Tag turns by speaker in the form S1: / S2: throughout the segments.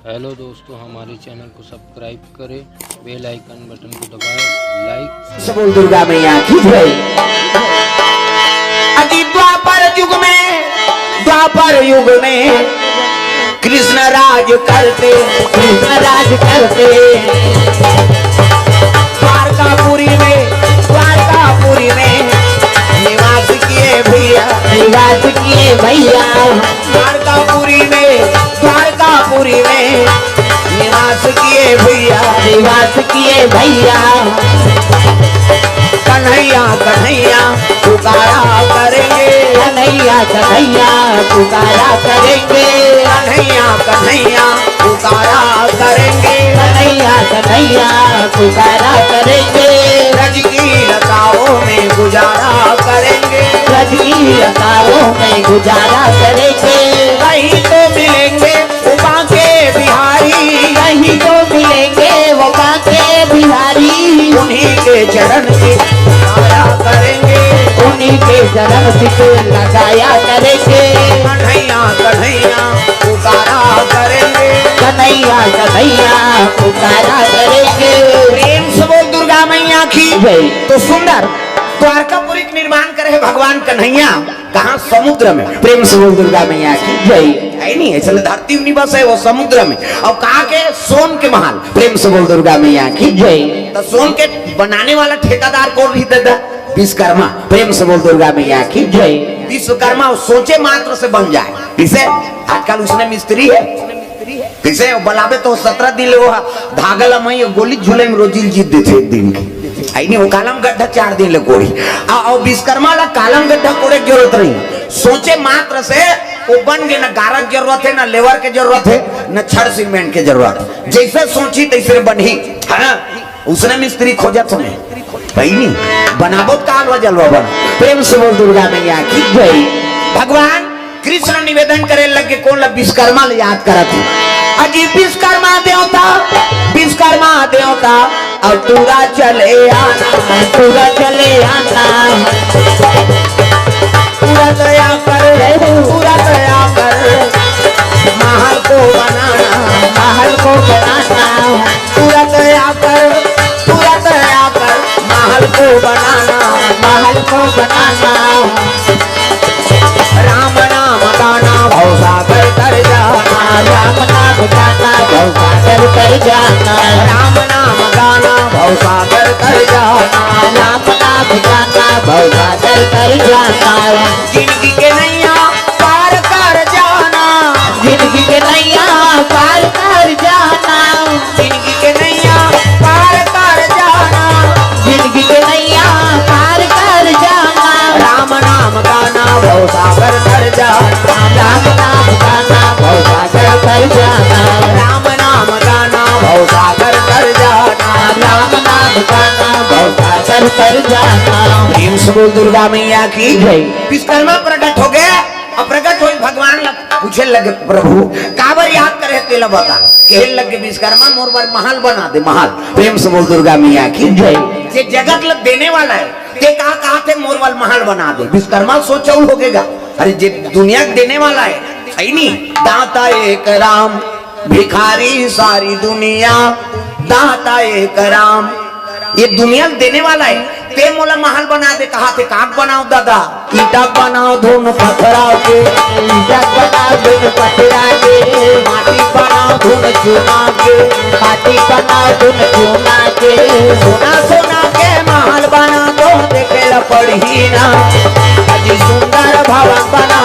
S1: Hello दोस्तों, हमारे channel को सब्सक्राइब करें, बेल आइकन बटन को दबाएं, लाइक।
S2: सब बोल दुर्गा मैया की जय। अजी द्वापर युग में कृष्ण राज करते द्वारकापुरी में निवास किए भैया द्वारकापुरी में निवास किए भैया कन्हैया पुकारा करेंगे कन्हैया पुकारा करेंगे रज की लताओं में गुजारा करेंगे वहीं तो मिलेंगे वो बांके बिहारी उन्हीं के चरण से लगाया करेंगे कन्हैया पुकारा करेंगे प्रेम से बोल दुर्गा मैया की जय। तो सुंदर द्वारकापुरी निर्माण करे भगवान कन्हैया कहाँ समुद्र में। प्रेम से बोल दुर्गा मैया की जय। है नहीं है चले धरती निवास है वो समुद्र में और कहा के सोन के महल। प्रेम से बोल दुर्गा मैया की जय। तो सोन के बनाने वाला ठेकेदार कौन ही दादा विश्वकर्मा। प्रेम से बोल दुर्गा मैया की जय। विश्वकर्मा सोचे मात्र से बन जाए किसे आजकल उसने मिस्त्री है किसे बलावे तो 17 दिन वो धागल मई गोली झूले में रोजी जीत देते एक दिन की वो कालम गड्ढा 4 दिन ले कोड़ी और विश्वकर्मा ला कालम गड्ढा कोड़े की जरूरत नहीं सोचे मात्र से वो बन गए। ना गारक जरूरत है, ना लेबर के जरूरत है, ना छड़ सीमेंट के जरूरत। जैसे सोची तैसे बनी है उसने मिस्त्री खोजा तुम्हें भाई नहीं बनाबो कालवा जलवा बना। प्रेम से बोल दुर्गा मैया की जय। भगवान कृष्ण निवेदन करे लगे कौन ला विश्वकर्मा ले याद करत अजी विश्वकर्मा देवता और पूरा चले आना पूरा दया कर महल को बनाना पूरा दया कर महल को बनाना राम नाम गाना भवसागर कर जाना राम नाम गाना भवसागर कर जाना जिंदगी के नैया पार कर जाना जिंदगी के नैया पार कर जाना राम नाम गाना भवसागर कर जाना राम नाम गाना भवसागर कर जाना प्रेम से बोल दुर्गा मैया की जय। विश्वकर्मा प्रकट हो गया और प्रकट हो भगवान पूछे लगे प्रभु काबर याद करे तेला बता कहने लगे विश्वकर्मा मोर बार महल बना दे महल। प्रेम से बोल दुर्गा मैया की जय। ये जगत लग देने वाला है ते कहा थे मोर वाल महल बना दे। विश्वकर्मा सोचा होगेगा अरे जे दुनिया देने वाला है नहीं दाता एक राम भिखारी सारी दुनिया दाता एक राम ये दुनिया देने वाला है ते मोला महल बना दे। कहा थे काट बनाओ दादा ईटा बनाओ धुन पथरा के माटी बनाओ धुन चूना के सोना के महल बना दो देखे ला पड़ी ना अजी सुंदर भवन बना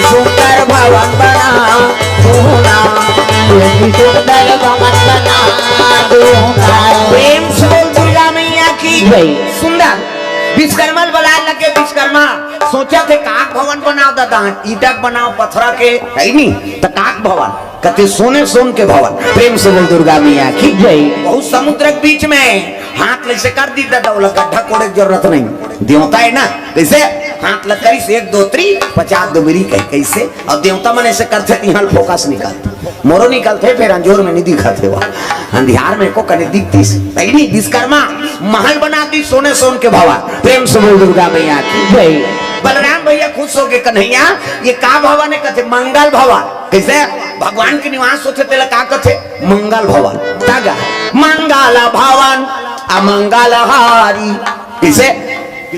S2: सुंदर भवन बना सुंदर भवन बना प्रेम से बोल दुर्गा मैया की सुंदर विश्वकर्मा बोला लगे विश्वकर्मा सोचा थे काक भवन बनाओ दादा कहाँ ईटक बनाओ पत्थरा के है नी तकाक भवन कते सोने सोन के भवन। प्रेम से बोल दुर्गा मैया की जय। बहुत समुद्र के बीच में हाथ ले से कर दी दादा गड्ढा कोड़े की जरूरत नहीं। देवता है ना कैसे हाथ लग करी से 1 2 3 50 दुबरी कैसे और देवता मन ऐसे करते यहाँ फोकस निकालते मोरो निकलते फिर अंजोर में नहीं दिखाते वो अंधियार में को कने दिखती नहीं विश्वकर्मा महल बनाती सोने सोन के भवन। प्रेम से बोल दुर्गा मैया की जय। बलराम भैया खुश हो गए कन्हैया ये का भवन है कहते मंगल भवन। कैसे भगवान के निवास होते तेला का कहते मंगल भवन तागा मंगल भवन अमंगल हारी। कैसे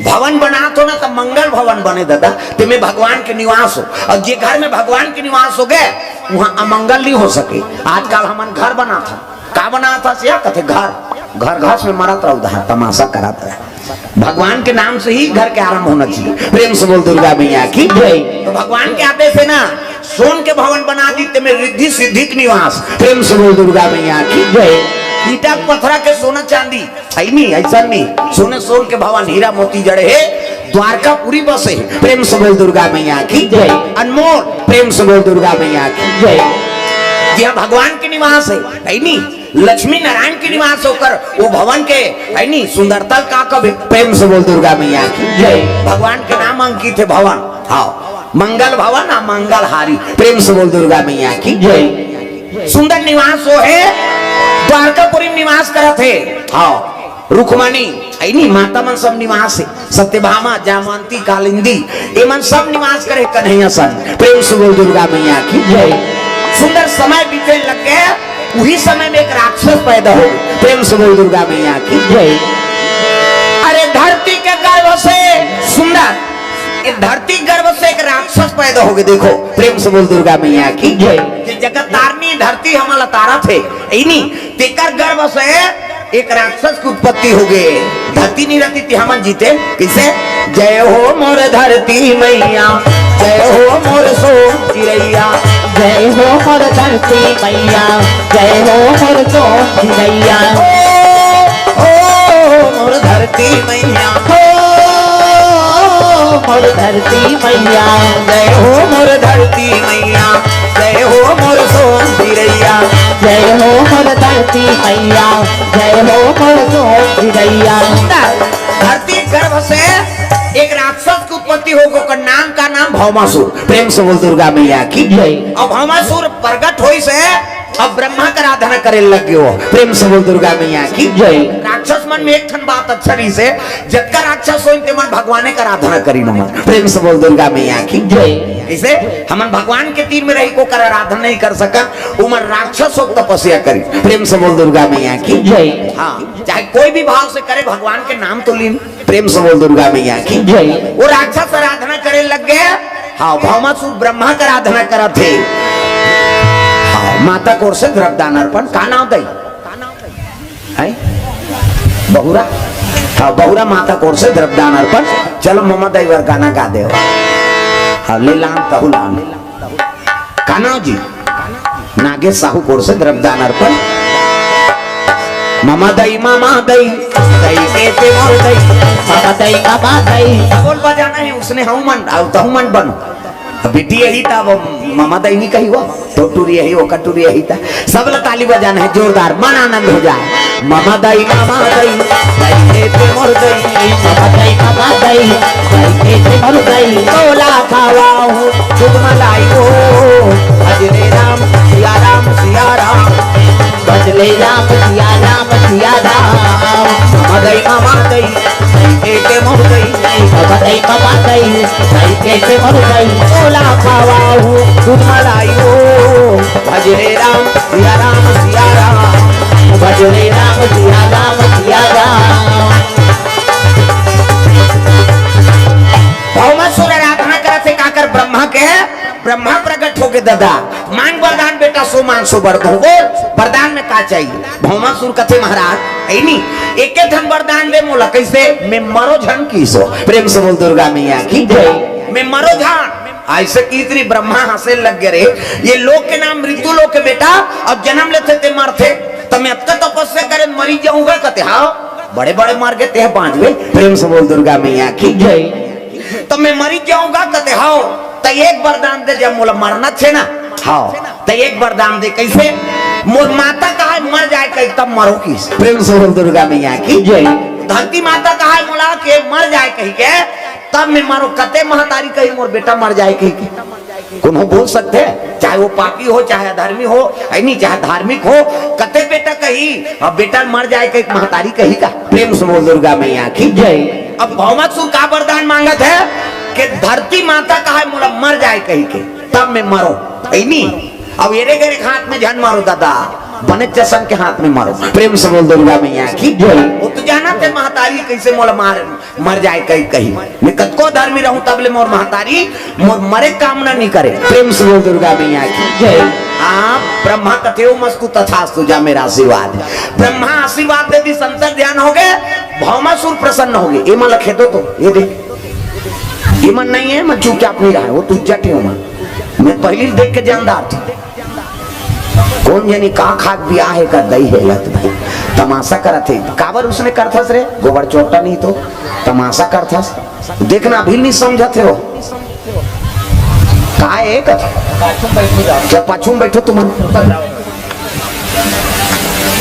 S2: भवन बना तो ना तो मंगल भवन बने दादा तुम्हें भगवान के निवास हो और जे घर में भगवान के निवास हो गए वहां अमंगल नहीं हो सके। आजकल हमन घर बना था का बना था से कहते घर घर घास में मरत रहा उधर तमाशा कराता है। भगवान के नाम से ही घर के आरंभ होना चाहिए। प्रेम से बोल दुर्गा मैया की जय। तो भगवान के आदेश है ना सोन के भवन बना दी तुम्हें रिद्धि सिद्धि के निवास। प्रेम से बोल दुर्गा मैया की जय। ईटा पत्थरा के सोना चांदी ऐसा नहीं सोने सोन के भवन हीरा मोती जड़े है द्वारका पूरी बसे। प्रेम से बोल दुर्गा मैया की जय। अनमोल प्रेम से बोल दुर्गा मैया की जय। यह भगवान के निवास है नहीं लक्ष्मी नारायण के निवास होकर वो भवन के है नहीं सुंदरता का कभी। प्रेम से बोल दुर्गा मैया की जय। भगवान के नाम अंकित है भवन हाँ मंगल भवन मंगल हारी। प्रेम से बोल दुर्गा मैया की जय। सुंदर निवास हो है द्वारकापुरी निवास करत है हाँ रुक्मणी ऐनी माता मन सब निवास है सत्यभामा जामवंती कालिंदी एमन सब निवास करे कन्हैया सन। प्रेम से बोल दुर्गा मैया की जय। सुंदर समय बीते लग गए वही समय में एक राक्षस पैदा हो। प्रेम से बोल दुर्गा मैया की जय। अरे धरती के गर्भ से सुंदर धरती गर्भ से एक राक्षस पैदा हो गए। देखो प्रेम से बोल दुर्गा मैया की जय। जगत तारनी धरती हमला तारा थे इनी तेकर गर्भ से एक राक्षस की उत्पत्ति हो गई। धरती नहीं रहती थी हम जीते कैसे। जय हो मोर धरती मैया जय हो मोर सोम चिड़ैया
S3: जय हो मोर धरती मैया जय हो मोर सोम चिड़ैया
S2: ओ मोर धरती मैया
S3: मोर धरती मैया
S2: जय हो मोर धरती मैया जय हो मोर सोम चिड़ैया
S3: जय हो मोर धरती मैया जय हो मोर सोम चिड़ैया।
S2: धरती गर्भ से एक राक्षस की उत्पत्ति हो गो नाम का नाम भौमासुर। प्रेम से बोल दुर्गा मैया की जय। और भौमासुर प्रगट होई से अब ब्रह्मा का आराधना करे लग गयो। प्रेम से बोल दुर्गा मैया की जय। राक्षस मन में एक ठन बात अच्छा नहीं से जबका राक्षस हो ते मन भगवान का आराधना करी न। प्रेम से बोल दुर्गा मैया की जय। इसे हमन भगवान के तीर में रही को कर आराधना नहीं कर सका उमर राक्षस हो तपस्या करी। प्रेम से बोल दुर्गा मैया की जय। हाँ चाहे कोई भी भाव से करे भगवान के नाम तो लीन। प्रेम से बोल दुर्गा मैया की जय। वो राक्षस आराधना करे लग गए हाँ भौमासुर ब्रह्मा का आराधना करा थे। माता कोर से द्रव्यदान अर्पण का नाम दई है बहुरा हाँ बहुरा माता कोर से द्रव्यदान अर्पण। चलो मोहम्मद अइवर गाना गा दे हाँ ले लान तहुलान काना जी नागे साहू कोर से द्रव्यदान अर्पण। मामा दई दई के मोर दई
S3: मामा दई
S2: बोल बजाना है उसने हूमन तहुमन बन बेटी यही था वो मामा दई नहीं कही वो टोटूरी यही वो कटूरी यही था। सब लोग ताली बजाना है जोरदार मन आनंद हो जाए। मामा दई दई के मोर दई
S3: मामा दई के मोर दई
S2: तोला खावाऊं दूध मलाई हो भजले राम सिया राम सिया राम
S3: भजले राम सिया राम सिया राम।
S2: मामा दई के मोर दई
S3: मामा दई के मोर दई
S2: तोला खावाऊं दूध मलाई हो भजले राम सिया राम सिया राम
S3: भजले राम सिया राम सिया राम।
S2: भौमासुर आराधना करते काकर ब्रह्मा के ब्रह्मा प्रकट हो के दादा मांग वरदान बेटा सो मान सो वरदान वरदान में का चाहिए। भौमासुर कथे महाराज ऐनी एक धन वरदान दे मोला कैसे मैं मरो झन की सो। प्रेम से बोल दुर्गा मैया की जय। मैं मरो झन ऐसे की इतनी ब्रह्मा हंसे लग गए ये लोग के नाम ऋतु लोग के बेटा अब जन्म लेते थे मरते तो मैं अब तक तपस्या करे मरी जाऊंगा कहते हाँ बड़े बड़े मार गए थे 5वें। प्रेम से बोल दुर्गा मैया की जय। तो मैं मरी जाऊंगा कहते हाँ तो एक वरदान दे, जब मोला मरना थे ना, हाँ तो एक वरदान दे। कैसे? मोर माता कहा मर जाए कहीं तब मरो किस। प्रेम से बोल दुर्गा मैया की जय। धरती माता कहा मोला के मर जाए कहीं के तब मैं मारो। कते महतारी कही मोर बेटा मर जाए कहीं के कौन बोल सकते हैं, चाहे वो पापी हो चाहे अधर्मी हो, नहीं चाहे धार्मिक हो। कते बेटा कही अब बेटा मर जाए कहीं महतारी कही का। प्रेम से बोल दुर्गा मैया की जय। अब भौमासुर का वरदान मांगत है कि धरती माता कहा मोला मर जाए कहीं के तब मैं मरो। नहीं अब येरे गरे हाथ में जन मारो दादा, बने चसन के हाथ में मारो। प्रेम से बोल दुर्गा मैया की जय। वो तो जाना थे महतारी कैसे मोला मर जाए कहीं कहीं। मैं कतको धर्मी रहूं तब ले मोर महतारी मोर मरे कामना नहीं करे। प्रेम से बोल दुर्गा मैया की जय। आप ब्रह्मा कथेओ मस्कु तथास्तु, जा मेरा आशीर्वाद। ब्रह्मा आशीर्वाद दे दी, संतर ध्यान हो गए, भौमासुर प्रसन्न हो गए। ये मन लखे दो तो ये देख, ये मन नहीं है, मैं चुपचाप नहीं रहा है, वो तू जटे हो। मैं पहले देख के जानदार था, कौन जानी का खाक ब्याह है कर दई है लत भाई। तमाशा करत है काबर उसने करथस रे, गोबर चोटा नहीं तो तमाशा करथस। देखना भी नहीं समझते हो का है का क्या पाछू में बैठो तुम।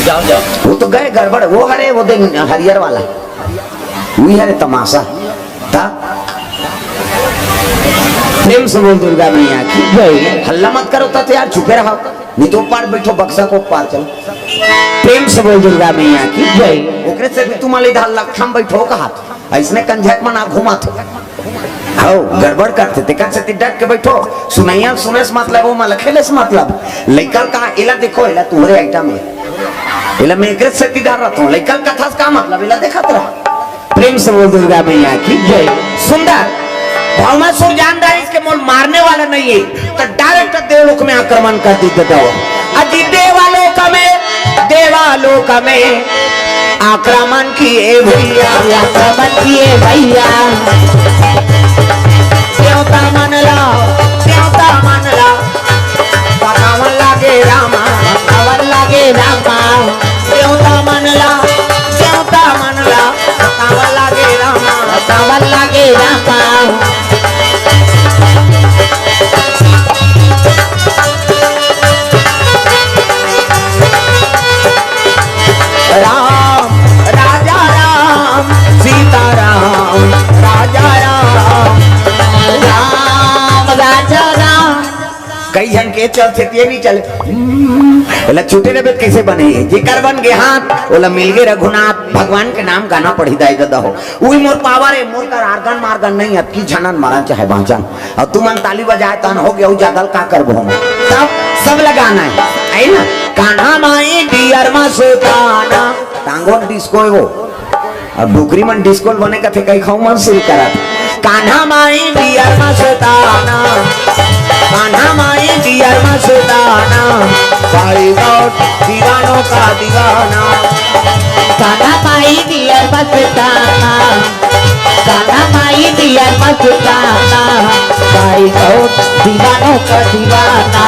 S1: जाओ जाओ,
S2: वो तो गए गड़बड़, वो हरे वो दिन हरियर वाला वही हरे तमाशा था। प्रेम से बोल दुर्गा मैया की जय। हल्ला मत करो तो यार, चुपे रहो, नहीं तो पार बैठो बक्सा को पार चलो। प्रेम से बोल दुर्गा मैया की जय। ओकरे से भी तुम्हारे इधर लक्षम बैठो का हाथ ऐसने कंझक मना घुमा थे, आओ गड़बड़ करते थे कर से डट के बैठो। सुनैया सुने से मतलब वो माला खेले से मतलब। लइका का इला देखो, इला तुम्हारे आइटम है, इला मैं एकरे से इधर रहता हूं। लइका कथा का मतलब इला देखा तेरा। प्रेम से बोल दुर्गा मैया की जय। सुंदर भौमासुर जान रहा है इसके मोल मारने वाला नहीं है, तो डायरेक्ट देवलोक में आक्रमण कर दी। अजी देवालोक में आक्रमण किए भैया,
S3: आक्रमण किए भैया।
S2: देवता मन ला पकावन लागे रामा,
S3: पवन लागे रामा।
S2: देवता मन ला पकावन लागे रामा,
S3: पवन लागे रामा।
S2: राम राजा राम सीता राम राजा राम
S3: राम राजा राम।
S2: कई जन के चलते ये भी चले ओला छूटे रे कैसे बने जेकर बन गए हाथ ओला मिल गए रघुनाथ। भगवान के नाम गाना पढ़ी दाई दादा हो उही मोर पावर है। मोर का आर्गन मार्गन नहीं अब की झनन मारा चाहे भांचन और तुम ताली बजाए तन हो गया जागल का करबो हम तब सब लगाना है ना। कान्हा माई डियर मा सुताना टांगोन डिस्को वो अब डुकरी मन डिस्को बने का थे कई खाऊ मन शुरू करा। कान्हा माई डियर मा सुताना, कान्हा माई डियर मा सुताना, भाई गौर दीवानों का दीवाना।
S3: कान्हा माई डियर मस्ताना, कान्हा माई डियर मस्ताना। भाई गौर दीवानों का दीवाना,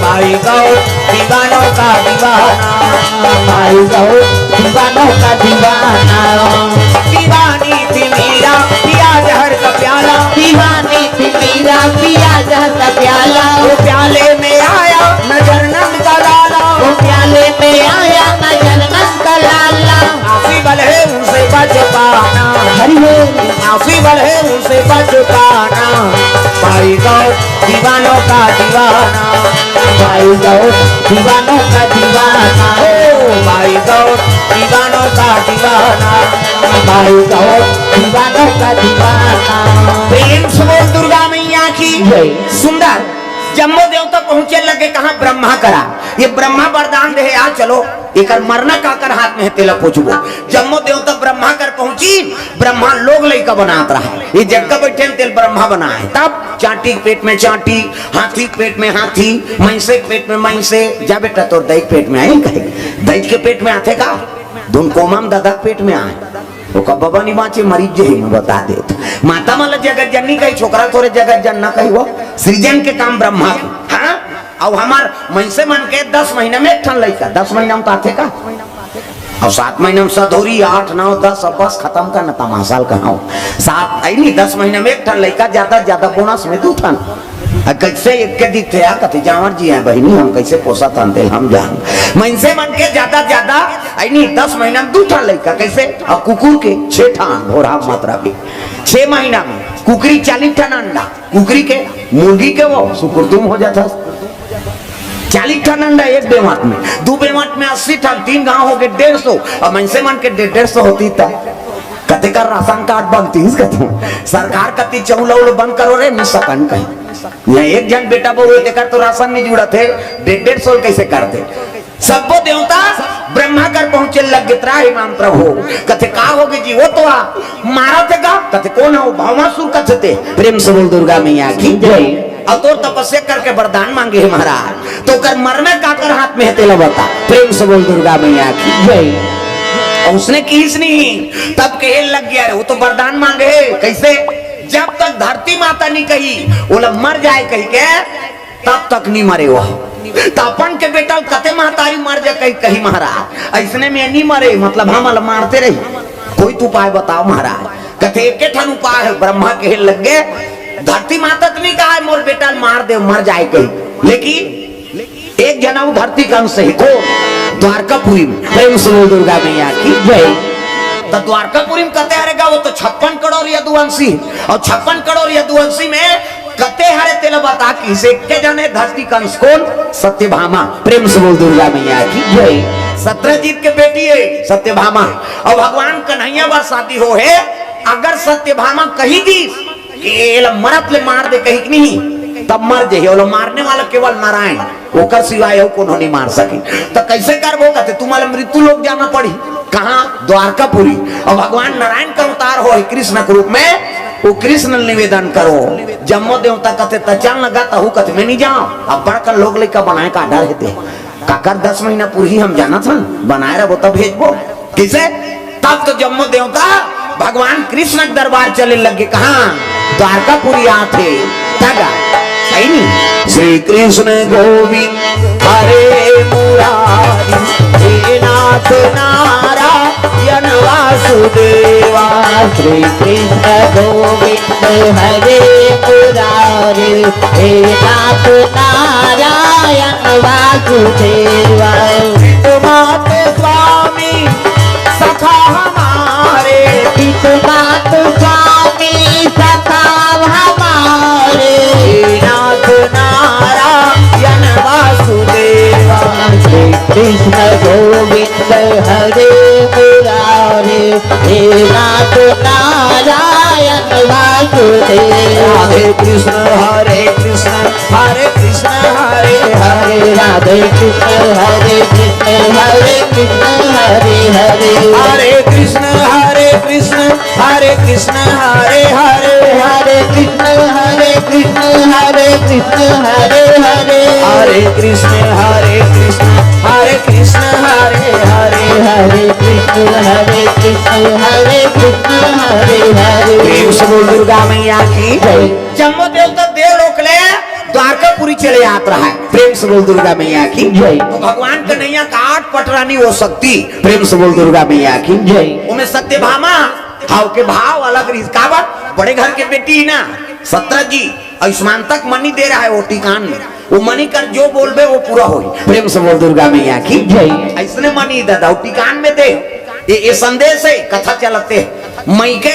S2: भाई गौर दीवानों का दीवाना,
S3: भाई गौर दीवानों का दीवाना।
S2: दीवानी थी मीरा पिया जहर का प्याला,
S3: दीवानी थी मीरा पिया जहर का प्याला।
S2: वो प्याले में आया नजर नंद का लाला,
S3: वो प्याले में आया नजर नंद का लाला।
S2: आफी बल है उनसे बच पाना,
S3: हरि
S2: आफी बल है उनसे बच पाना। भाई गौर दीवानों का दीवाना,
S3: भाई गौर दीवानों का दीवाना।
S2: भाई गौर दीवानों का दीवाना,
S3: भाई गौर दीवानों का दीवाना।
S2: प्रेम से बोल दुर्गा मैया की
S3: जय।
S2: सुंदर जम्मू देवता पहुंचे लगे कहा ब्रह्मा करा ये ब्रह्मा वरदान दे आ चलो एक मरना काकर हाथ में है तेला पूछबो। जम्मो देवता ब्रह्मा कर पहुंची, ब्रह्मा लोग लइका बनात रहा ये जगह बैठे तेल ब्रह्मा बनाए। तब चाटी के पेट में चाटी, हाथी के पेट में हाथी, महिषे के पेट में महिषे। जा बेटा तोर दही पेट में आई कहे दही के पेट में आते का दोन कोमाम दादा पेट में आए ओका बाबा नहीं बाँचे मरीज जे मैं बता देत। माता माला जगत जननी कही छोकरा तोरे जगत जन ना कही वो सृजन के काम ब्रह्मा के। हाँ और हमार महिषे मन के 10 महीना में एक ठन लइका 10 महीना में तो आते का और 7 महीने में सधोरी 8 9 10 अब बस खत्म का न तमाशाल कहा 7 आई नहीं 10 महीने में 1 ठन लड़का ज्यादा बोनस में 2 ठन कैसे एक के दिखते हैं कथे जावर जी है बहनी हम कैसे पोसा तानते हम जान मन से मन के ज्यादा आई नहीं 10 महीना में 2 ठन लड़का कैसे और कुकुर के 6 ठन भोरा मात्रा भी 6 महीना में कुकरी 40 ठन अंडा कुकरी के मुर्गी के वो सुकुरतुम हो जाता 40 ठन अंडा 1 बेमाट में 2 बेमाट में 80 ठन 3 गांव हो गए 150 और मन से मन के 150 होती था कते का राशन कार्ड बनती कते सरकार कति चौल बंद करो रे मिस सकन कहीं या एक जन बेटा बहु देखकर तो राशन नहीं जुड़ा थे 150 कैसे करते सबको देवता ब्रह्मा कर पहुंचे लग गितरा इमाम प्रभु कथे का होगे जी वो तो मारा थे का कथे कौन हो भावनासुर कथे प्रेम से बोल दुर्गा मैया की जय अतोर तपस्या करके वरदान मांगे है महाराज तो कर मरने का कर हाथ में है तेला बता प्रेम से बोल दुर्गा मैया की जय उसने किस नहीं तब कहे लग गया वो तो वरदान मांगे कैसे जब तक धरती माता नहीं कही वो मर जाए कही के तब तक नहीं मरे वो तपन के बेटा कते महतारी मर जाए कही महाराज ऐसने में नहीं मरे मतलब हम मारते रही कोई तो उपाय बताओ महाराज कथे एक ठन उपाय है ब्रह्मा के लग गए धरती माता तो नहीं कहा मोर बेटा मार दे मर जाए कही लेकिन एक जना धरती का अंश है को द्वारकापुरी में प्रेम से दुर्गा मैया की जय तो द्वारकापुरी में कते हरेगा वो तो 56 करोड़ यदुवंशी और 56 करोड़ यदुवंशी में कते हरे तेल बता की से के जाने धरती कंस कौन सत्यभामा प्रेम से बोल दुर्गा मैया की जय सत्यजीत के बेटी है सत्यभामा और भगवान कन्हैया बा शादी हो है अगर सत्यभामा कही दी के मरत ले मार दे कहीं नहीं तब मर जाए मारने वाला केवल नारायण ओकर सिवाय हो कौन नहीं मार सके तो कैसे करबो कहते तुम्हारे मृत्यु लोग जाना पड़ी कहाँ द्वारकापुरी और भगवान नारायण का अवतार हो कृष्ण के रूप में वो कृष्ण निवेदन करो जम्मो देवता कहते तचल लगा तो कहते मैं नहीं जाओ अब बड़का लोग लेकर बनाए का डर हेते काकर 10 महीना पूरी हम जाना था बनाए रहो तब भेजबो किसे तब तो जम्मो देवता भगवान कृष्ण के दरबार चले लगे कहा द्वारकापुरी आते तगा सही नहीं श्री कृष्ण गोविंद हरे मुरारी हे नाथ नारायण वासुदेवा
S3: श्री कृष्ण गोविंद हरे मुरारी हे नाथ नारायण वासुदेवा
S2: मात स्वामी सखा हमारे
S3: मात स्वामी सखा हमारे
S2: नाथ नारायण वासुदेवा
S3: श्री कृष्ण गोविंद हरे मुरारी हे नाथ नारायण वासुदेवा
S2: हरे कृष्ण हरे कृष्ण हरे कृष्ण हरे हरे
S3: राधे कृष्ण हरे कृष्ण हरे कृष्ण हरे हरे
S2: हरे कृष्ण हरे कृष्ण हरे कृष्ण हरे हरे
S3: हरे कृष्ण हरे कृष्ण हरे कृष्ण हरे हरे
S2: हरे कृष्ण हरे कृष्ण हरे कृष्ण हरे हरे
S3: हरे कृष्ण हरे कृष्ण हरे कृष्ण हरे हरे
S2: प्रेम से बोल दुर्गा मैया की जय जम्मो देवता देव रोक ले द्वारकापुरी चले यात्रा है प्रेम से बोल दुर्गा मैया की जय तो भगवान कन्हैया का 8 पटरानी हो सकती प्रेम से बोल दुर्गा मैया की जय उनमें सत्यभामा हाव के भाव अलग रिस्कावत बड़े घर के बेटी ही ना 17 जी आयुष्मान तक मनी दे रहा है वो टिकान में वो मनी कर जो बोलबे वो पूरा हो प्रेम से बोल दुर्गा मैया की जय ऐसने मनी दादा वो टिकान में दे ये संदेश है कथा चलते मई के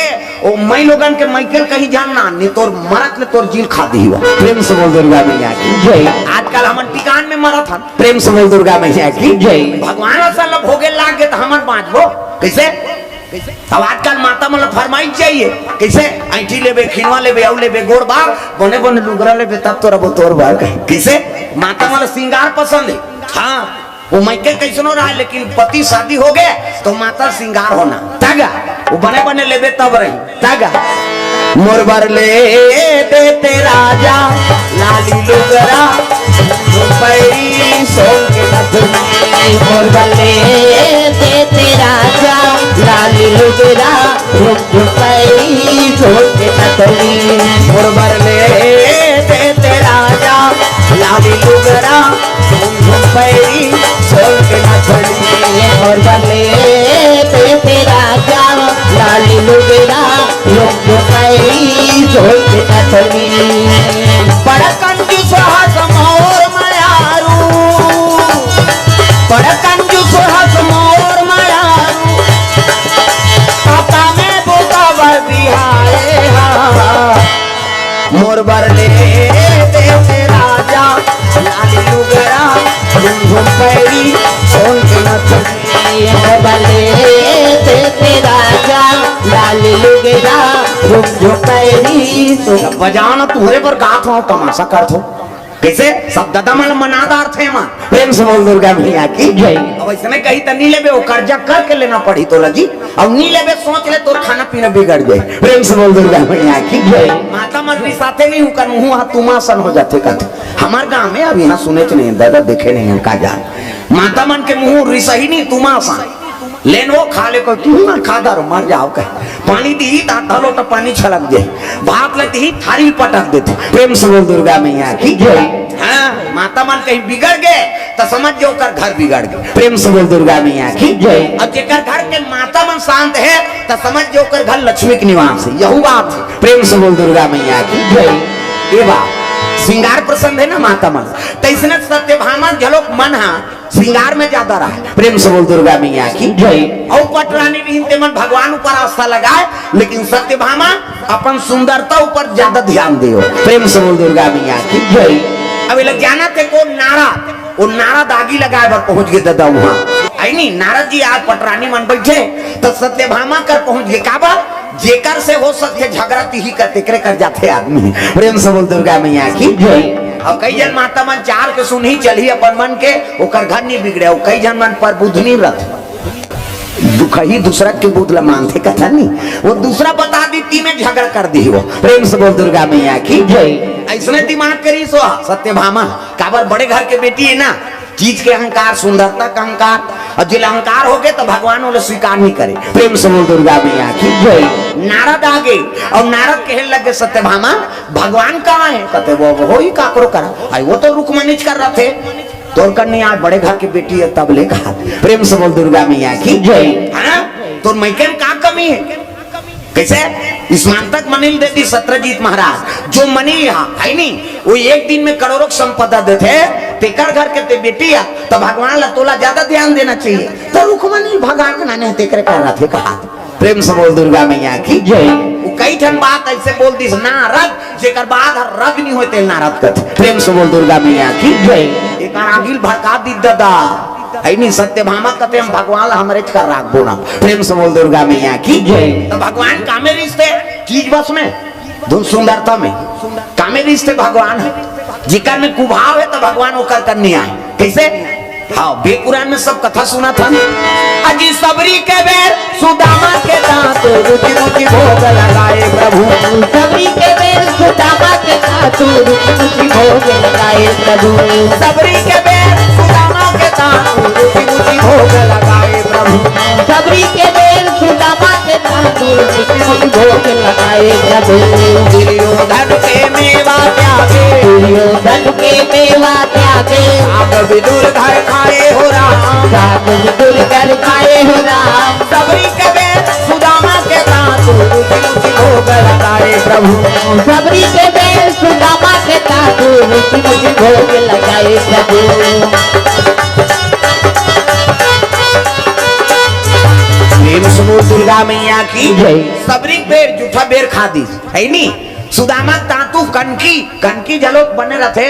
S2: ओ मई लोगन के मैकेल कहीं जानना नहीं तोर मरत ले तोर जील खा दी हुआ प्रेम से बोल दुर्गा मैया की जय आजकल हमन टिकान में मरत हन प्रेम से बोल दुर्गा मैया की जय भगवान असल भोगे लाग गए तो हमन बाँचबो कैसे अब आजकल माता मतलब फरमाइश चाहिए कैसे ऐठी लेबे खिनवा लेबे औ लेबे गोड़ बाग बने बने लुगरा लेबे तब तोरा वो तोर बाग कैसे माता मतलब श्रृंगार पसंद है हाँ वो मैके कैसनो रहा लेकिन पति शादी हो गए तो माता श्रृंगार होना तागा वो बने बने लेबे तब रही तागा मोरबर ले देते राजा लाली लुगरा रुपई सोल के नथुनी
S3: मोरबर ले देते राजा लाली लुगरा रुपई सोल के नथुनी
S2: मोरबर ले देते राजा लाली लुगरा रुपई सोल के नथुनी
S3: मोरबर ले लुगरा रुक पैरी झोल नथनी
S2: बड़ा कंजूस हस मोर मायारू, बड़ा कंजूस हस मोर मायारू, पापा में बोकावर बिहारे हा मोर बरले देव राजा लाली लुगरा झुम झुम पैरी झोल नथनी
S3: बले ते राजा लाल लुगरा रुक पैरी
S2: बजाना तुम्हारे पर गात हो तमाशा करत हो कैसे सब दादा मन मनादार थे मां प्रेम से बोल दुर्गा मैया की
S3: जय।
S2: अब इसमें कहीं तो नहीं लेबे वो कर्जा करके लेना पड़ी तो लगी अब नहीं लेबे सोच ले तो खाना पीना बिगड़ जाए प्रेम से बोल दुर्गा मैया की जय। माता मंत्री साथे नहीं हूं कर मुंह हाथ तुमासन हो जाते कहते हमारे गांव में अब यहाँ सुने नहीं दादा देखे नहीं का जान माता मन के मुंह रिसही नहीं तुमासन लेन वो खा ले को तू ना खा दारो मर जाओ कह पानी दी ताता लोटा पानी छलक जाए भात लेती ही थाली पटक देते प्रेम से बोल दुर्गा मैया की जय। हाँ माता मन कहीं बिगड़ गए तो समझ जो कर घर बिगड़ गए प्रेम से बोल दुर्गा मैया की जय। अब जेकर घर के माता मन शांत है तो समझ जो कर घर लक्ष्मी के निवास है यही बात है प्रेम से बोल दुर्गा मैया की जय। ये बात श्रृंगार प्रसन्न है ना माता मन तैसने सत्यभामा झलोक मन हा श्रृंगार में ज्यादा रहा प्रेम से बोल दुर्गा मैया की जय। और पटरानी भी मन भगवान ऊपर आस्था लगाए लेकिन सत्यभामा अपन सुंदरता ऊपर ज्यादा ध्यान दियो प्रेम से बोल दुर्गा मैया की जय। अब लग जाना थे को नारा वो नारा दागी लगाए पर पहुंच गए दादा वहां आई नहीं नारद जी आज पटरानी मन बैठे तो सत्यभामा कर पहुंच गए काबा जेकर से हो सकते झगड़ा ही करते कर जाते आदमी प्रेम से बोल दुर्गा मैया की जय। और कई जन माता मन चार के सुन ही चली अपन मन के ओकर घर नहीं बिगड़े और कई जन मन पर बुध नहीं रथ दुख ही दूसरा के बुध ला मानते कथा नहीं वो दूसरा बता दी ती में झगड़ा कर दी वो प्रेम से बोल दुर्गा मैया की जय। ऐसने दिमाग करी सो सत्यभामा काबर बड़े घर के बेटी है ना चीज के अहंकार सुंदरता का अहंकार और जिल अहंकार हो गए तो भगवान उन्हें स्वीकार नहीं करे प्रेम से बोल दुर्गा मैया की जय। नारद आ गए और नारद कहने लगे सत्यभामा भगवान कहाँ है कहते वो ही काकरो करा आई वो तो रुकमनीच कर रहे थे तोर करनी आज बड़े घर की बेटी है तब ले कहा प्रेम से बोल दुर्गा मैया की जय। तो मैके में का कमी है कैसे स्मान तक मनील देती सत्यजीत महाराज जो मनी है नहीं वो एक दिन में करोड़ों संपदा देते तेकर घर के ते बेटी है तो भगवान ला तोला ज्यादा ध्यान देना चाहिए तो रुकमनी भगवान नाने तेकर कर रहा थे कहा प्रेम से बोल दुर्गा मैया की जय। वो कई ठन बात ऐसे बोल दी नारद जेकर बाद रग नहीं होते नारद कहते प्रेम से बोल दुर्गा मैया की जय। एक आगिल भड़का दी दादा नहीं सत्यभामा कहते हम भगवान हमारे कर राखबो ना प्रेम से बोल दुर्गा मैया की जय। तो भगवान कामे रिश्ते चीज बस में धुन सुंदरता में कामे रिश्ते भगवान है जिकर में कुभाव है तो भगवान होकर करनी आए कैसे हाँ बेकुरान में सब कथा सुना था अजी सबरी के बेर सुदामा के दांत रुचि रुचि भोग लगाए प्रभु
S3: सबरी के बेर सुदामा के दांत रुचि भोग लगाए प्रभु
S2: सबरी के बेर सुदामा के दांत रुचि रुचि भोग लगाए प्रभु
S3: सबरी के बेर सुदामा के दांत रुचि भोग लगाए प्रभु
S2: दुर्योधन के मेवा त्यागे
S3: दुर्योधन के मेवा त्यागे
S2: आप विदुर घर खाए हो राम
S3: साग विदुर कर खाए हो राम
S2: सबरी के बेर सुदामा के दांत रुचि रुचि भोग लगाए प्रभु
S3: सबरी के बेर सुदामा के दांत रुचि भोग लगाए प्रभु
S2: प्रेम से बोल दुर्गा मैया की
S3: जय।
S2: सबरी बेर जूठा बेर खा दी है नी सुदामा तातू कनकी कनकी जलोक बने रहे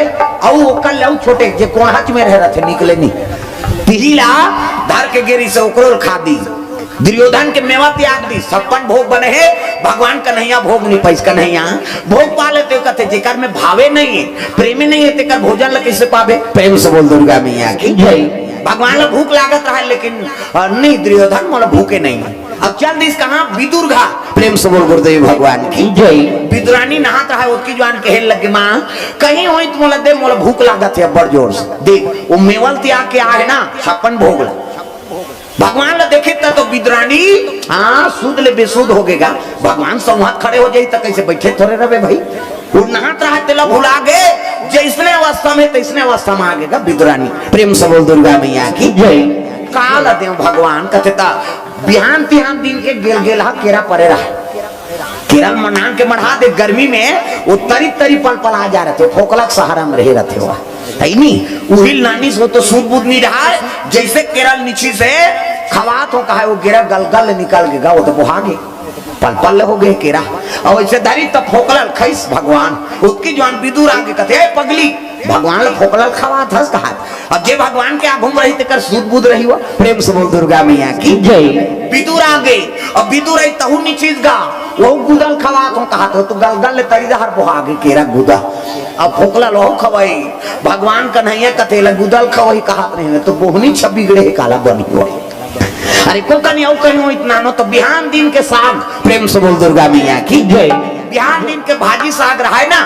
S2: और ओकर लऊ छोटे जे कोहच में रह रहे निकले नी तिहिला धर के गेरी से ओकरो खा दी दुर्योधन के मेवा त्याग दी 56 भोग बने है भगवान कन्हैया भोग नहीं पैस कन्हैया भोग पा लेते कहते जेकर में भावे नहीं है प्रेमी नहीं है तेकर भोजन ला कैसे पावे प्रेम से बोल दुर्गा मैया की जय। भगवान ला भूख लागत रहा लेकिन नहीं दुर्योधन मोला भूखे नहीं अब चल दिस कहा विदुर घा प्रेम से बोल गुरुदेव भगवान की जय। विदुरानी नहात रहा उसकी जवान कहने लगे माँ कहीं हुई तो मोला दे मोला भूख लागत है बड़ जोर से देख वो मेवल त्याग के आए ना 56 भोग ला भगवान ला देखे तो विदुरानी हाँ शुद्ध ले बेसुद्ध हो गएगा भगवान संवाद खड़े हो जाए तो कैसे बैठे थोड़े रहे भाई वो नहात रहा तेला भुला गए जैसने अवस्था में तैसने अवस्था में आ गएगा विदुरानी प्रेम से बोल दुर्गा मैया की जय। काल दे भगवान कहते बिहान तिहान दिन के गेल गेला केरा परे रहा केरल मनान के मढ़ा दे गर्मी में वो तरी तरी पल पल आ जा रहे थे फोकलक सहारा में रहे रहते हुआ उहिल नानी से तो सूद बूद नहीं रहा जैसे केरल नीचे से खवात हो कहा वो गिरा गल निकल गया वो तो बुहागे पल पल हो गए केरा और वैसे धरी तब फोकलल खैस भगवान उसकी जवान विदुर आगे कहते पगली भगवान ला फोकलल खवात हस कहा अब जे भगवान के घूम रही तेकर सूद बूद रही हुआ प्रेम से बोल दुर्गा मैया की जय विदुर आ गई अब विदुर आई तहु नीचीज गा वो गुदल खवात हो कहा तो गल तरी हर बुहागे केरा गुदा अब फोकला लो खवाई भगवान कन्हैया कथेला गुदल खवाई कहा नहीं तो बोहनी छब्बी गड़े काला बनी हुआ अरे को कहीं इतना नो तो बिहान दिन के साग प्रेम से बोल दुर्गा मैया की जय बिहान दिन के भाजी साग रहा है ना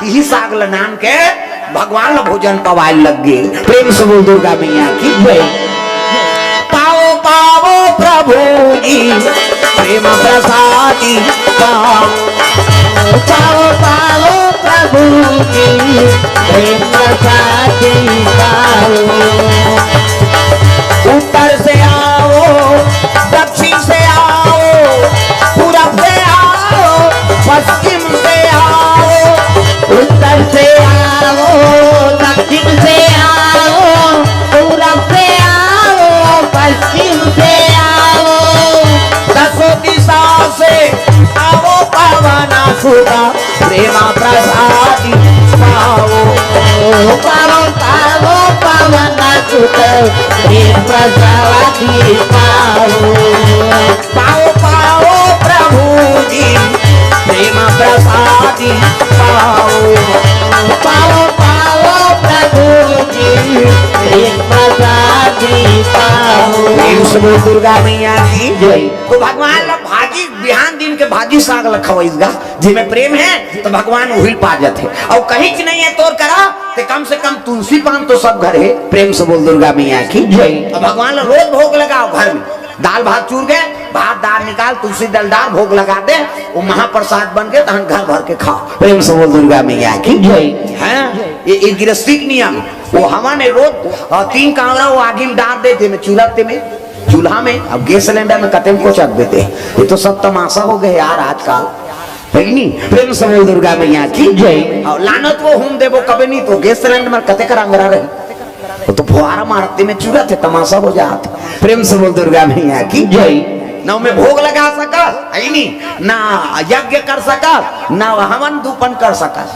S2: यही साग लनान के भगवान ला भोजन पवाए लग गए प्रेम से बोल दुर्गा मैया की जय पाओ पाओ प्रभु जी प्रेम प्रसादी पाओ
S3: पाओ प्रभु जी प्रेम प्रसादी पाओ
S2: ऊपर से आओ दक्षिण से आओ पूरब से आओ पश्चिम से आओ
S3: उत्तर से आओ दक्षिण से आओ पूरब से आओ पश्चिम से आओ
S2: दसों दिशा से आओ पावना सुधा प्रेमा प्रसादी पाओ
S3: पाओ पाओ पावन सुत प्रेम प्रसादी पाओ
S2: पाओ पाओ प्रभु जी प्रेम प्रसादी पाओ
S3: पाओ पाओ प्रभु जी प्रेम प्रसादी पाओ
S2: दुर्गा मैया की जय तो भगवान ला भाजी बिहान दिन के भाजी साग लखवाईगा जिसमें प्रेम है तो भगवान वही पाजत है और कहीं की नहीं है तोर करा तो कम से कम तुलसी पान तो सब घर है प्रेम से बोल दुर्गा मैया की जय और भगवान ला रोज भोग लगाओ घर में दाल भात चूर गए भात दाल निकाल तुलसी दलदार भोग लगा दे वो महाप्रसाद बन के तहन घर भर के खाओ प्रेम से बोल दुर्गा मैया की जय है ये गृहस्थी नियम वो हमारे रोज 3 कांवरा वो आगे में डाल देते में चूल्हा में अब गैस सिलेंडर में कतम को चक देते ये तो सब तमाशा हो गए यार आजकल प्रेम से बोल दुर्गा मैया की जय और लानत वो हम देवो कभी नहीं तो गैस सिलेंडर में कते कर अंगरा रहे तो फुहारा मारते में चूल्हा थे तमाशा हो जाता प्रेम से बोल दुर्गा मैया की जय न मैं भोग लगा सका है नहीं ना यज्ञ कर सका ना हवन धूपन कर सका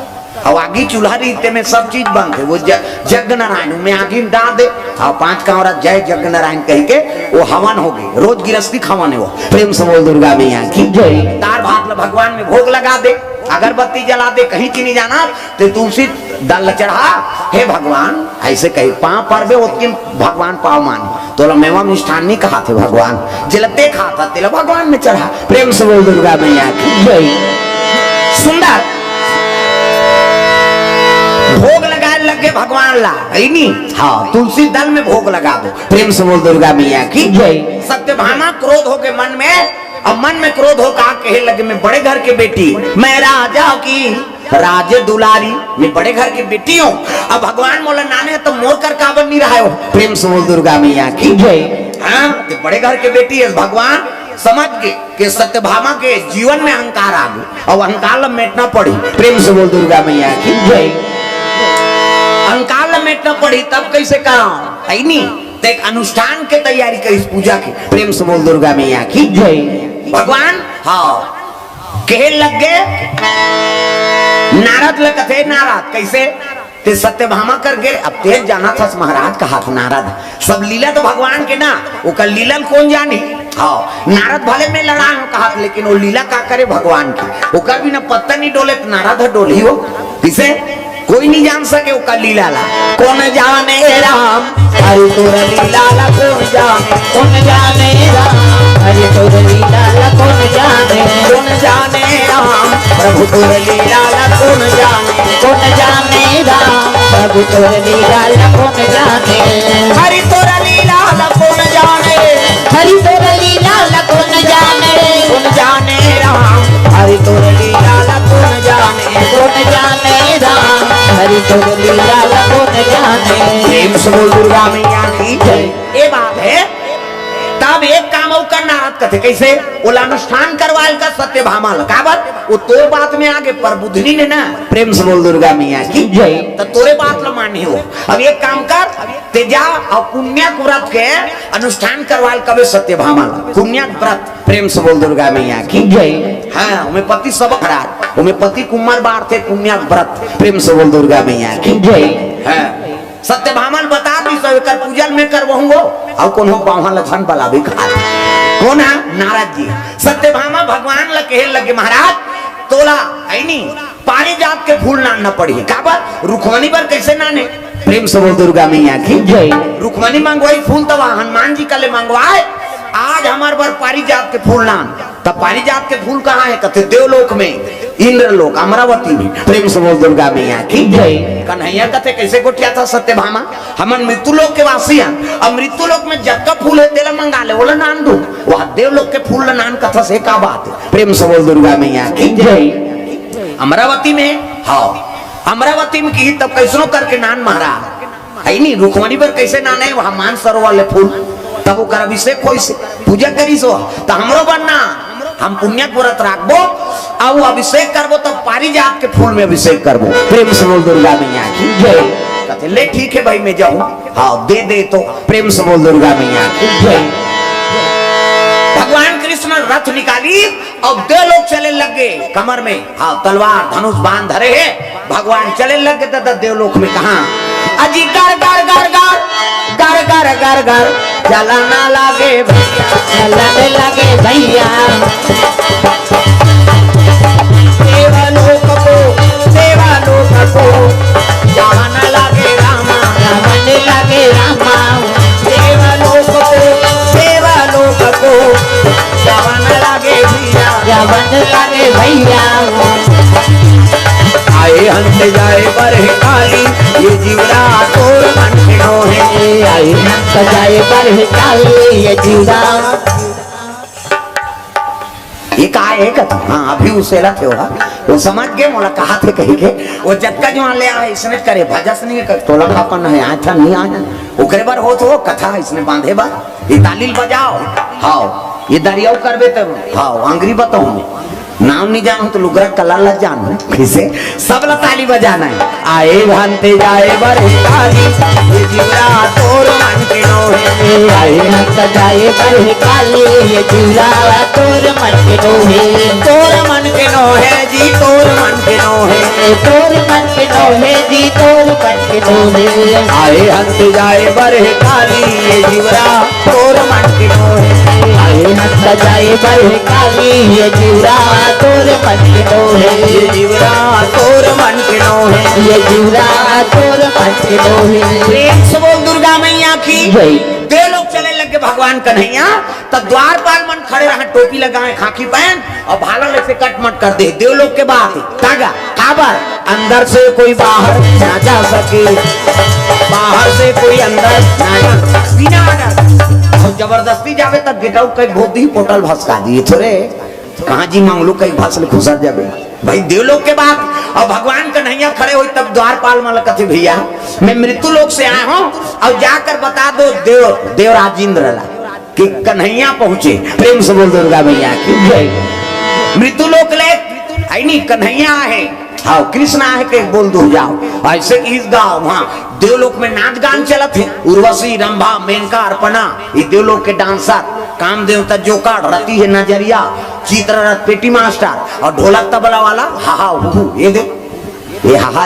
S2: और आगे चूल्हा रीते में सब चीज बंद है वो यज्ञ नारायण में आगे डाल दे और 5 कांवरा जय यज्ञ नारायण कह के वो हवन हो गई रोज गिरस्ती खवन है वो प्रेम से बोल दुर्गा मैया की जय दार भात भगवान में भोग लगा दे अगरबत्ती जला दे कहीं चीनी जाना तो तुलसी दल चढ़ा हे भगवान ऐसे कही पाँव पर भगवान पाव मान तो मेवा निष्ठान नहीं कहा थे भगवान जिलते खाता तेला भगवान में चढ़ा प्रेम से बोल दुर्गा मैया की जय सुंदर भोग लगा लगे भगवान ला हाँ तुलसी दल में भोग लगा दो प्रेम से बोल दुर्गा मैया की जय सत्यभामा क्रोध हो गए मन में अब मन में क्रोध हो कहा कहे लगे मैं बड़े घर के बेटी मैं राजा की राजे दुलारी मैं बड़े घर की बेटी हूँ अब भगवान मोला नाने तो मोर कर काबर नहीं रहा हो प्रेम से बोल दुर्गा मैया की जय हाँ बड़े घर के बेटी है भगवान समझ गए कि सत्यभामा के जीवन में अहंकार आ गए और अहंकार मेटना पड़ी प्रेम से बोल दुर्गा मैया की जय अहंकार मेटना पड़ी तब कैसे कहा है नहीं तो एक अनुष्ठान के तैयारी करी पूजा की प्रेम से बोल दुर्गा मैया की जय भगवान हाँ कहे लग गए नारद लगते नारद कैसे ते सत्यभामा कर गए अब तेज जाना था महाराज का हाथ नारद सब लीला तो भगवान के ना वो कल लीलन कौन जानी हाँ नारद भले में लड़ा कहा लेकिन वो लीला का करे भगवान की वो कर भी ना पत्ता नहीं डोले तो नारद डोली हो किसे कोई नहीं जान सके वो कल लीला ला कौन जाने राम हरि तोर लीला ला कौन जाने राम
S3: हरि तोर लीला कौन जाने
S2: राम प्रभु तोर लीला ला कौन जाने
S3: राम प्रभु तोर लीला कौन जाने
S2: हरि तोर लीला ला कौन जाने
S3: हरि तोर लीला कौन
S2: जाने राम हरि तोर लीला ला कौन जाने
S3: राम हरि तोर लीला कौन जाने
S2: प्रेम से बोल दुर्गा मैया की जय ये बात है तब अब एक काम और करना नारद कथे कैसे ओला अनुष्ठान करवाल का सत्यभामा काबर वो तोर बात में आगे पर बुद्धनी ने ना प्रेम से बोल दुर्गा मैया की जय तो तोरे बात ला मानी हो। अब एक काम कर ते जा और पुण्य व्रत के अनुष्ठान करवाल कबे सत्यभामा पुण्य व्रत प्रेम से बोल दुर्गा मैया की जय। हाँ उमे पति सब खराब उमे पति कुमार बार थे पुण्य व्रत प्रेम से बोल दुर्गा मैया की जय। हाँ सत्यभामा बता दी सब कर पूजन में करवाऊंगो और कौन हो पावहा लक्षण वाला भी खा कौन है नारद जी। सत्यभामा भगवान लगे लगे महाराज तोला है नहीं पारिजात के फूल ना पड़ी काबर रुक्मणी पर कैसे नाने प्रेम से बोल दुर्गा मैया की जय। रुक्मणी मंगवाई फूल तो हनुमान जी का ले मंगवाए आज हमारे पर पारिजात के फूल नान तब पारिजात के फूल कहाँ है कहते देवलोक में इंद्रलोक अमरावती में प्रेम से बोल दुर्गा मैया की जय। कन्हैया कहते कैसे गोटिया था सत्यभामा हमन मृत्युलोक के वासी हैं अब मृत्युलोक में जब का फूल है तेला मंगा ले बोला नान दू वह देवलोक के फूल नान कथा से का बात है प्रेम से बोल दुर्गा मैया की जय। अमरावती में हाँ अमरावती में की तब कैसनो करके नान महाराज है नहीं रुक्मणी पर कैसे नान है वहां मान सरोवर ले फूल तब वो कर अभिषेक हो पूजा करी सो तो हमरो बनना हम पुण्य व्रत राखबो अब अभिषेक करबो तब पारिजात के फूल में अभिषेक करबो प्रेम से बोल दुर्गा मैया की जय। कहते ले ठीक है भाई मैं जाऊं हाँ दे तो प्रेम से बोल दुर्गा मैया की जय। भगवान कृष्ण रथ निकाली और दो लोग चले लगे कमर में हाँ तलवार धनुष बांध धरे है भगवान चले लगे तो देवलोक में कहा अजी कर कर कर कर कर कर कर कर चलना लागे भैया
S3: चलने लगे भैया
S2: देवलोक को जाना लागे रामा
S3: चलने लगे रामा
S2: देवलोक को जाना लागे भैया
S3: चलने लगे भैया
S2: आए हंस जाए पर काली ये जीवरा तोर मन खिनो है
S3: आई सजाए पर काली ये जीवा
S2: ये कहा है कथा हाँ अभी उसे थे वो समझ गए मोला कहा थे कही के वो जटका जो ले आए इसने करे भजस नहीं कर तोला कापन है आया नहीं आया ओकरे बार हो तो कथा इसने बांधे बार ये तालील बजाओ हाँ ये दरियाओ करबे तब हाँ अंग्री बताऊं नाम नहीं जानू तो लुगरा कला लग जानू किसे सब ला ताली बजाना है आए भानते जाए बर काली ये जीवरा तोर मन के नो है
S3: आई सजाए पर काली ये जीवा तोर मन के नो है
S2: तोर मन के नो है जी तोर मन के नो है
S3: तोर मन के नो है जी तोर मन के नो है
S2: आए हंस जाए बर काली ये जीवरा तोर मन के नो है
S3: आई सजाए पर काली ये जीवा तोर मन के नो है
S2: ये जीवरा तोर मन के नो है
S3: ये जीवा तोर मन के नो है
S2: प्रेम से बोल दुर्गा मैया की
S3: जय।
S2: दे लोग चले लगे भगवान कन्हैया तब द्वारपाल मन खड़े रहे टोपी लगाए खाकी पहन और भाला लेके कट मट कर दे देव लोग के बात तागा काबर अंदर से कोई बाहर ना जा सके बाहर से कोई अंदर ना जा बिना और जबरदस्ती जावे तब गेटाउ कई भोती पोटल भसका दिए थोड़े कहाँ जी मांगलू कई भसल घुसर जावे भाई देवलोक के बाद और भगवान कन्हैया खड़े हुई तब द्वारपाल मल कथे भैया मैं मृत्यु लोक से आया हूँ और जाकर बता दो देवराज इंद्र ला कि कन्हैया पहुंचे प्रेम से बोल दुर्गा भैया की जय। मृत्यु लोक ले आई नहीं कन्हैया है हाँ कृष्ण है के बोल दो जाओ ऐसे इस गाँव वहाँ देवलोक में नाच गान चलत है उर्वशी रंभा मेनका अर्पणा ये देवलोक के डांसर काम देवता जोकार रती है नजरिया चित्ररथ पेटी मास्टर और ढोलक तबला वाला हा हा ये दे ये हा